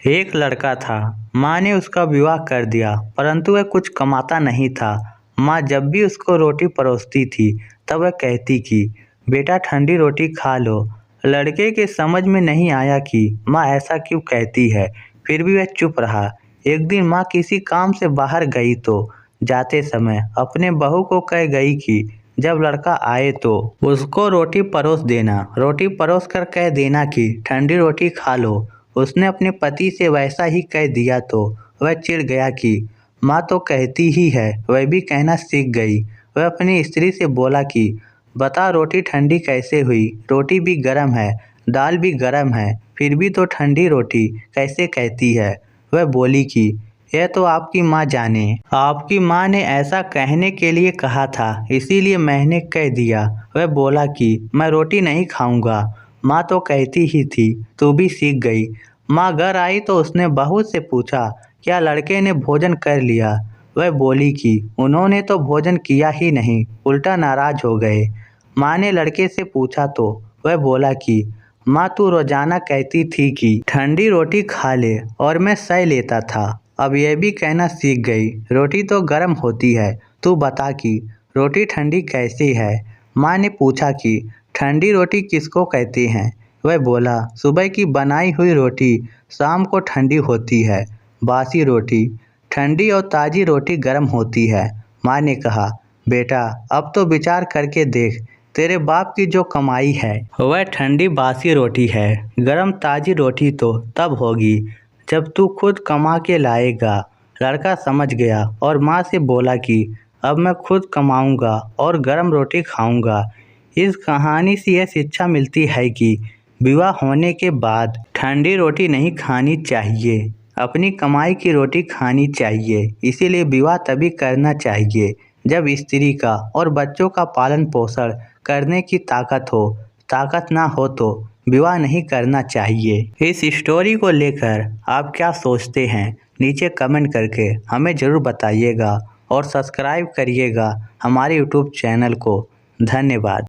एक लड़का था। माँ ने उसका विवाह कर दिया, परंतु वह कुछ कमाता नहीं था। माँ जब भी उसको रोटी परोसती थी, तब वह कहती कि बेटा ठंडी रोटी खा लो। लड़के के समझ में नहीं आया कि माँ ऐसा क्यों कहती है, फिर भी वह चुप रहा। एक दिन माँ किसी काम से बाहर गई तो जाते समय अपने बहू को कह गई कि जब लड़का आए तो उसको रोटी परोस देना। रोटी परोस कर कह देना कि ठंडी रोटी खा लो। उसने अपने पति से वैसा ही कह दिया तो वह चिढ़ गया कि माँ तो कहती ही है, वह भी कहना सीख गई। वह अपनी स्त्री से बोला कि बता रोटी ठंडी कैसे हुई, रोटी भी गर्म है, दाल भी गर्म है, फिर भी तो ठंडी रोटी कैसे कहती है। वह बोली कि यह तो आपकी माँ जाने, आपकी माँ ने ऐसा कहने के लिए कहा था, इसीलिए मैंने कह दिया। वह बोला कि मैं रोटी नहीं खाऊंगा, माँ तो कहती ही थी, तू भी सीख गई। माँ घर आई तो उसने बहू से पूछा, क्या लड़के ने भोजन कर लिया। वह बोली कि उन्होंने तो भोजन किया ही नहीं, उल्टा नाराज हो गए। माँ ने लड़के से पूछा तो वह बोला कि माँ तू रोजाना कहती थी कि ठंडी रोटी खा ले और मैं सह लेता था, अब यह भी कहना सीख गई, रोटी तो गर्म होती है, तू बता कि रोटी ठंडी कैसी है। माँ ने पूछा कि ठंडी रोटी किसको कहते हैं। वह बोला सुबह की बनाई हुई रोटी शाम को ठंडी होती है, बासी रोटी ठंडी और ताज़ी रोटी गर्म होती है। माँ ने कहा बेटा अब तो विचार करके देख, तेरे बाप की जो कमाई है वह ठंडी बासी रोटी है, गर्म ताज़ी रोटी तो तब होगी जब तू खुद कमा के लाएगा। लड़का समझ गया और माँ से बोला कि अब मैं खुद कमाऊंगा और गर्म रोटी खाऊंगा। इस कहानी से यह शिक्षा मिलती है कि विवाह होने के बाद ठंडी रोटी नहीं खानी चाहिए, अपनी कमाई की रोटी खानी चाहिए। इसीलिए विवाह तभी करना चाहिए जब स्त्री का और बच्चों का पालन पोषण करने की ताकत हो। ताकत ना हो तो विवाह नहीं करना चाहिए। इस स्टोरी को लेकर आप क्या सोचते हैं, नीचे कमेंट करके हमें ज़रूर बताइएगा और सब्सक्राइब करिएगा हमारे यूट्यूब चैनल को। धन्यवाद।